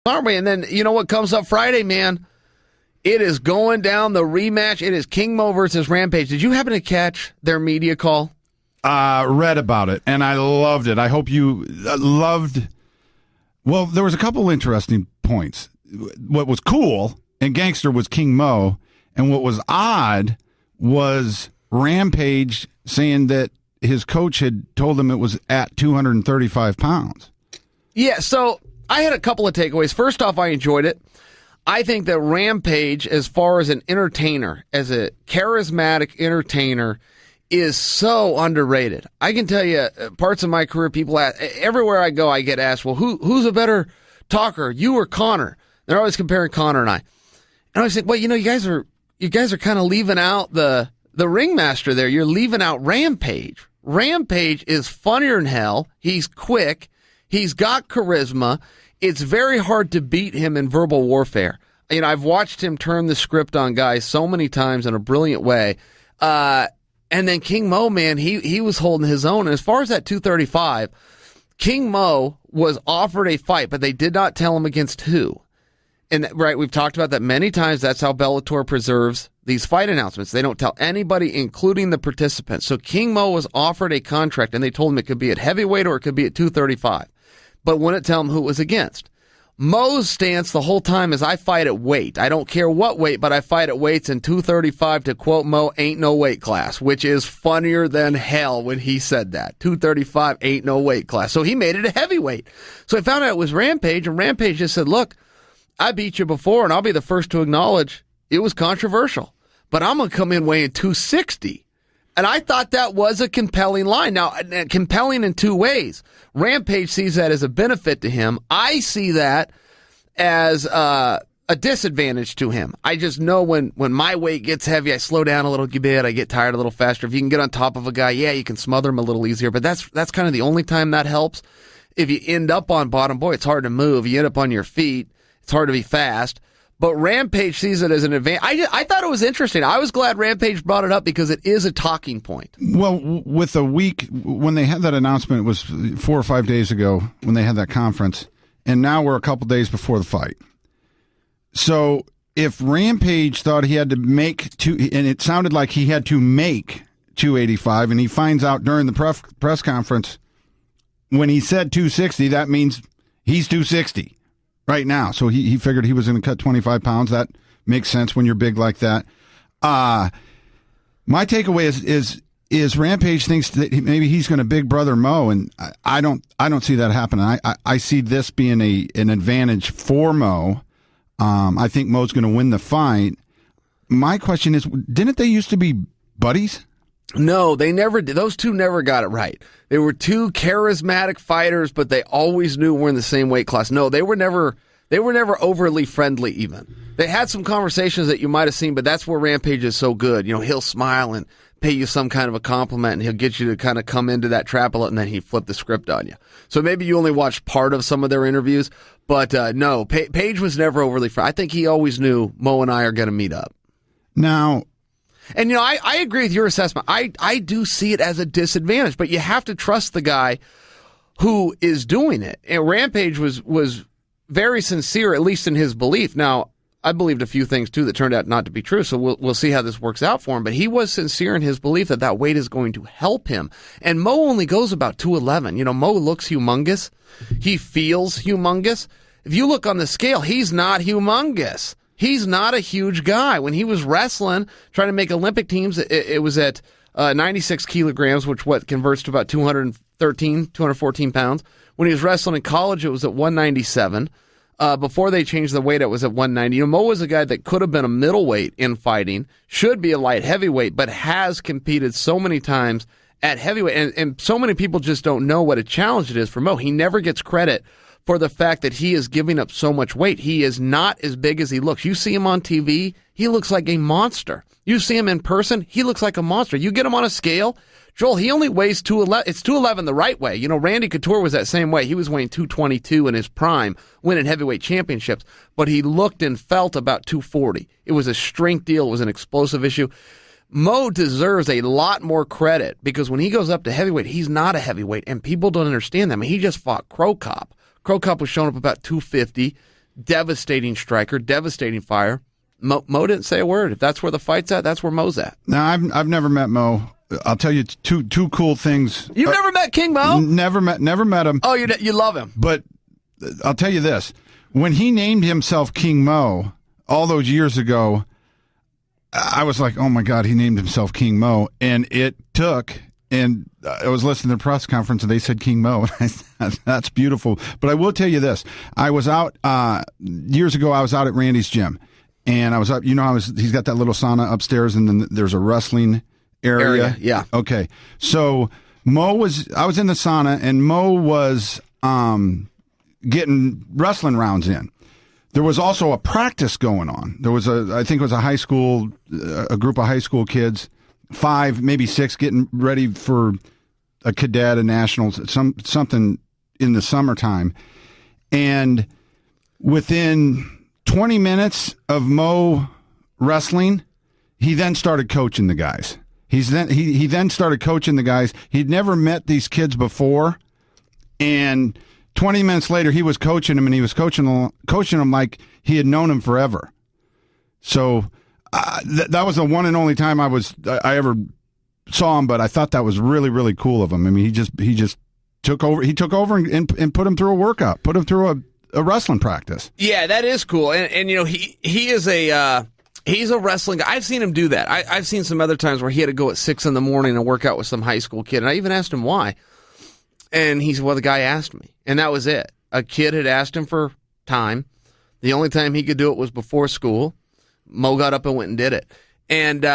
Aren't we? And then, you know what comes up Friday, man? It is going down the rematch. It is King Mo versus Rampage. Did you happen to catch their media call? Read about it, and I loved it. I hope you loved... Well, there was a couple interesting points. What was cool and gangster was King Mo, and what was odd was Rampage saying that his coach had told him it was at 235 pounds. Yeah, so I had a couple of takeaways. First off, I enjoyed it. I think that Rampage, as far as an entertainer, as a charismatic entertainer, is so underrated. I can tell you, parts of my career, people ask, everywhere I go, I get asked, well, who's a better talker, you or Conor? They're always comparing Conor and I. And I always think, well, you know, you guys are kind of leaving out the ringmaster there. You're leaving out Rampage. Rampage is funnier than hell. He's quick. He's got charisma. It's very hard to beat him in verbal warfare. You know, I've watched him turn the script on guys so many times in a brilliant way. And then King Mo, man, he was holding his own. And as far as that 235, King Mo was offered a fight, but they did not tell him against who. And right, we've talked about that many times. That's how Bellator preserves these fight announcements. They don't tell anybody, including the participants. So King Mo was offered a contract, and they told him it could be at heavyweight or it could be at 235. But wouldn't tell him who it was against. Mo's stance the whole time is, I fight at weight. I don't care what weight, but I fight at weights, and 235, to quote Mo, ain't no weight class, which is funnier than hell when he said that. 235 ain't no weight class. So he made it a heavyweight. So I found out it was Rampage, and Rampage just said, look, I beat you before, and I'll be the first to acknowledge it was controversial, but I'm going to come in weighing 260. And I thought that was a compelling line. Now, compelling in two ways. Rampage sees that as a benefit to him. I see that as a disadvantage to him. I just know when my weight gets heavy, I slow down a little bit. I get tired a little faster. If you can get on top of a guy, yeah, you can smother him a little easier. But that's kind of the only time that helps. If you end up on bottom, boy, it's hard to move. You end up on your feet, it's hard to be fast. But Rampage sees it as an advantage. I thought it was interesting. I was glad Rampage brought it up because it is a talking point. Well, with a week, when they had that announcement, it was 4 or 5 days ago when they had that conference, and now we're a couple days before the fight. So if Rampage thought he had to make and it sounded like he had to make 285, and he finds out during the press conference when he said 260, that means he's 260. Right now. So he figured he was going to cut 25 pounds. That makes sense when you're big like that. My takeaway is Rampage thinks that maybe he's going to big brother Mo, and I don't see that happening. I see this being an advantage for Mo. I think Mo's going to win the fight. My question is, didn't they used to be buddies? No, they never did. Those two never got it right. They were two charismatic fighters, but they always knew we're in the same weight class. No, they were never overly friendly even. They had some conversations that you might have seen, but that's where Rampage is so good. You know, he'll smile and pay you some kind of a compliment, and he'll get you to kind of come into that trap a lot, and then he flipped the script on you. So maybe you only watched part of some of their interviews, but no, Page was never overly friendly. I think he always knew Mo and I are going to meet up. Now... And, you know, I agree with your assessment. I do see it as a disadvantage, but you have to trust the guy who is doing it. And Rampage was very sincere, at least in his belief. Now, I believed a few things, too, that turned out not to be true, so we'll see how this works out for him. But he was sincere in his belief that weight is going to help him. And Mo only goes about 211. You know, Mo looks humongous. He feels humongous. If you look on the scale, he's not humongous. He's not a huge guy. When he was wrestling, trying to make Olympic teams, it was at 96 kilograms, which converts to about 214 pounds. When he was wrestling in college, it was at 197. Before they changed the weight, it was at 190. You know, Mo was a guy that could have been a middleweight in fighting, should be a light heavyweight, but has competed so many times at heavyweight. And so many people just don't know what a challenge it is for Mo. He never gets credit for the fact that he is giving up so much weight. He is not as big as he looks. You see him on TV, he looks like a monster. You see him in person, he looks like a monster. You get him on a scale, Joel, he only weighs 211. It's 211 the right way. You know, Randy Couture was that same way. He was weighing 222 in his prime, winning heavyweight championships, but he looked and felt about 240. It was a strength deal. It was an explosive issue. Mo deserves a lot more credit because when he goes up to heavyweight, he's not a heavyweight, and people don't understand that. I mean, he just fought Crow Cop. Crow Cop was showing up about 250. devastating striker, devastating fire. Mo didn't say a word. If that's where the fight's at, that's where Mo's at. Now, I've never met Mo. I'll tell you two cool things. You've never met King Mo? Never met him. Oh, you love him. But I'll tell you this. When he named himself King Mo all those years ago, I was like, oh, my God, he named himself King Mo. And it took, and I was listening to the press conference, and they said King Mo. That's beautiful. But I will tell you this. I was out, years ago, I was out at Randy's gym. And I was up, he's got that little sauna upstairs, and then there's a wrestling area. Yeah. Okay. So I was in the sauna, and Mo was getting wrestling rounds in. There was also a practice going on. There was I think it was a group of high school kids, 5, maybe 6, getting ready for a cadet, a nationals, something in the summertime. And within 20 minutes of Mo wrestling, he then started coaching the guys. He then started coaching the guys. He'd never met these kids before, and 20 minutes later, he was coaching them, and he was coaching them like he had known him forever. So that was the one and only time I ever saw him, but I thought that was really, really cool of him. I mean, he just took over. He took over and put him through a workout, put him through a wrestling practice. Yeah, that is cool. And he is he's a wrestling guy. I've seen him do that. I've seen some other times where he had to go at 6 a.m. and work out with some high school kid. And I even asked him why. And he said, well, the guy asked me. And that was it. A kid had asked him for time. The only time he could do it was before school. Mo got up and went and did it. And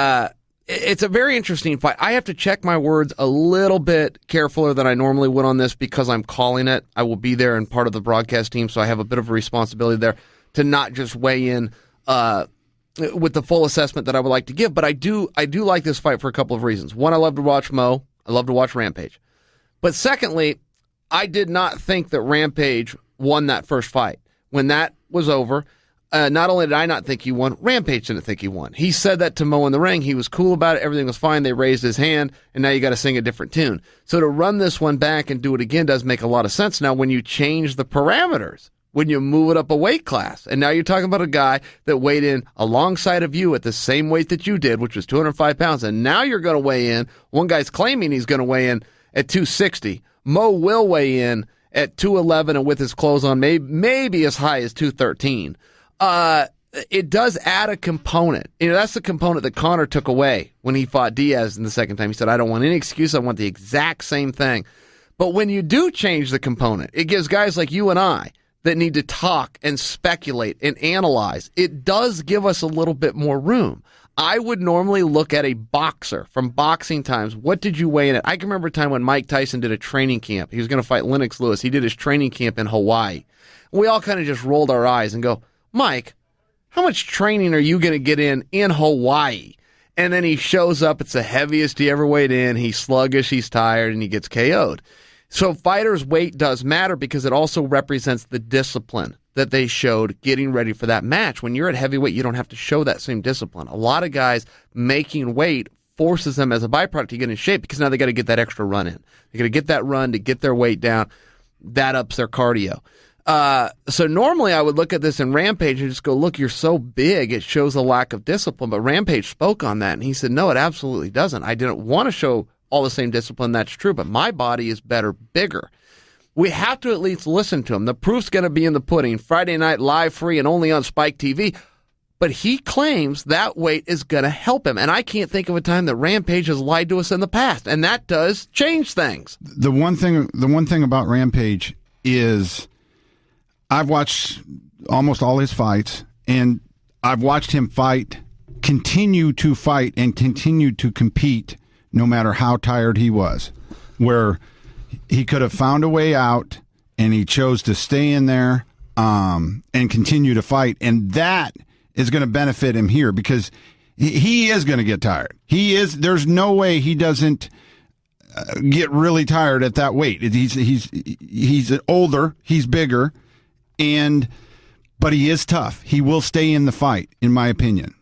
it's a very interesting fight. I have to check my words a little bit carefuler than I normally would on this because I'm calling it. I will be there and part of the broadcast team, so I have a bit of a responsibility there to not just weigh in with the full assessment that I would like to give. But I do like this fight for a couple of reasons. One, I love to watch Mo. I love to watch Rampage. But secondly, I did not think that Rampage won that first fight. When that was over, not only did I not think he won, Rampage didn't think he won. He said that to Mo in the ring. He was cool about it. Everything was fine. They raised his hand, and now you got to sing a different tune. So to run this one back and do it again does make a lot of sense. Now, when you change the parameters, when you move it up a weight class, and now you're talking about a guy that weighed in alongside of you at the same weight that you did, which was 205 pounds, and now you're going to weigh in. One guy's claiming he's going to weigh in at 260. Mo will weigh in at 211 and with his clothes on, maybe as high as 213. It does add a component. That's the component that Conor took away when he fought Diaz in the second time. He said, I don't want any excuse. I want the exact same thing. But when you do change the component, it gives guys like you and I that need to talk and speculate and analyze. It does give us a little bit more room. I would normally look at a boxer from boxing times. What did you weigh in at? I can remember a time when Mike Tyson did a training camp. He was going to fight Lennox Lewis. He did his training camp in Hawaii. We all kind of just rolled our eyes and go, Mike, how much training are you going to get in Hawaii? And then he shows up. It's the heaviest he ever weighed in. He's sluggish, he's tired, and he gets KO'd. So fighters' weight does matter because it also represents the discipline that they showed getting ready for that match. When you're at heavyweight, you don't have to show that same discipline. A lot of guys making weight forces them as a byproduct to get in shape because now they got to get that extra run in. They got to get that run to get their weight down. That ups their cardio. So normally I would look at this in Rampage and just go, look, you're so big, it shows a lack of discipline. But Rampage spoke on that, and he said, no, it absolutely doesn't. I didn't want to show all the same discipline. That's true, but my body is better, bigger. We have to at least listen to him. The proof's going to be in the pudding. Friday night live, free, and only on Spike TV. But he claims that weight is going to help him. And I can't think of a time that Rampage has lied to us in the past. And that does change things. The one thing about Rampage is I've watched almost all his fights, and I've watched him continue to fight and continue to compete no matter how tired he was, where he could have found a way out, and he chose to stay in there and continue to fight. And that is going to benefit him here because he is going to get tired. There's no way he doesn't get really tired at that weight. He's older, he's bigger, but he is tough. He will stay in the fight, in my opinion.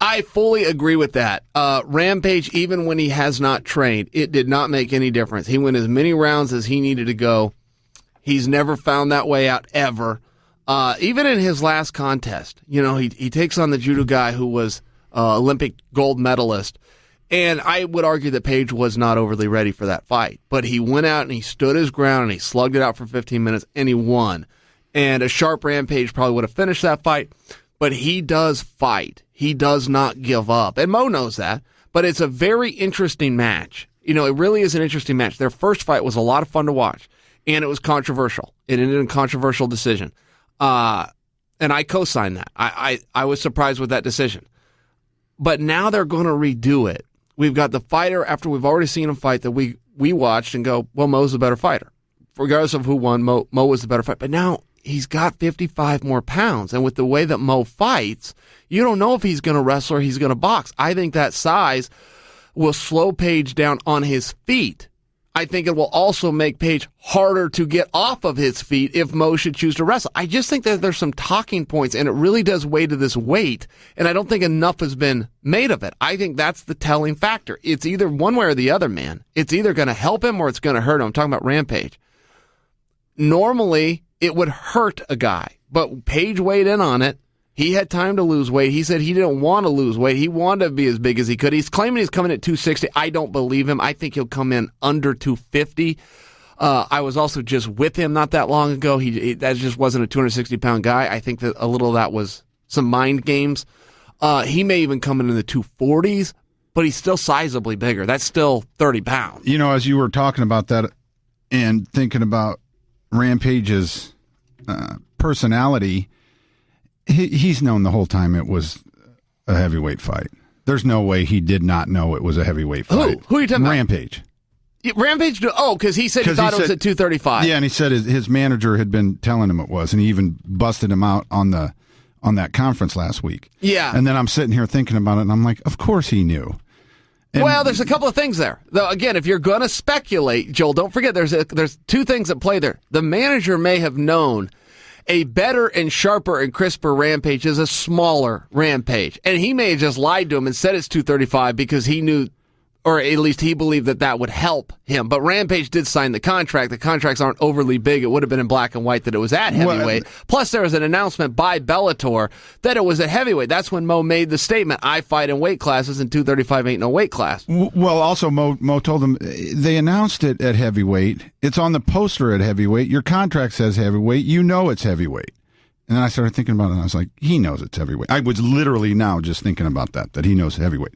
I fully agree with that. Rampage, even when he has not trained, it did not make any difference. He went as many rounds as he needed to go. He's never found that way out ever. Even in his last contest, he takes on the judo guy who was Olympic gold medalist. And I would argue that Page was not overly ready for that fight. But he went out and he stood his ground and he slugged it out for 15 minutes and he won. And a sharp Rampage probably would have finished that fight. But he does fight. He does not give up. And Mo knows that. But it's a very interesting match. It really is an interesting match. Their first fight was a lot of fun to watch. And it was controversial. It ended in a controversial decision. And I co-signed that. I was surprised with that decision. But now they're going to redo it. We've got the fighter, after we've already seen him fight, that we watched and go, well, Mo's the better fighter. Regardless of who won, Mo was the better fighter. But now he's got 55 more pounds. And with the way that Mo fights, you don't know if he's going to wrestle or he's going to box. I think that size will slow Page down on his feet. I think it will also make Page harder to get off of his feet if Mo should choose to wrestle. I just think that there's some talking points, and it really does weigh to this weight, and I don't think enough has been made of it. I think that's the telling factor. It's either one way or the other, man. It's either going to help him or it's going to hurt him. I'm talking about Rampage. Normally, it would hurt a guy, but Page weighed in on it. He had time to lose weight. He said he didn't want to lose weight. He wanted to be as big as he could. He's claiming he's coming at 260. I don't believe him. I think he'll come in under 250. I was also just with him not that long ago. That just wasn't a 260-pound guy. I think that a little of that was some mind games. He may even come in the 240s, but he's still sizably bigger. That's still 30 pounds. As you were talking about that and thinking about Rampage's personality, he's known the whole time it was a heavyweight fight. There's no way he did not know it was a heavyweight fight. Who are you talking Rampage. about? Rampage? Because he said he thought it was at 235. Yeah, and he said his manager had been telling him it was, and he even busted him out on that conference last week. Yeah. And then I'm sitting here thinking about it, and I'm like, of course he knew. Well, there's a couple of things there. Though, again, if you're going to speculate, Joel, don't forget there's two things at play there. The manager may have known a better and sharper and crisper Rampage is a smaller Rampage. And he may have just lied to him and said it's 235 because he knew, or at least he believed that would help him. But Rampage did sign the contract. The contracts aren't overly big. It would have been in black and white that it was at heavyweight. Plus, there was an announcement by Bellator that it was at heavyweight. That's when Mo made the statement, I fight in weight classes and 235 ain't no weight class. Well, also, Mo told them they announced it at heavyweight. It's on the poster at heavyweight. Your contract says heavyweight. You know it's heavyweight. And then I started thinking about it, and I was like, he knows it's heavyweight. I was literally now just thinking about that he knows heavyweight.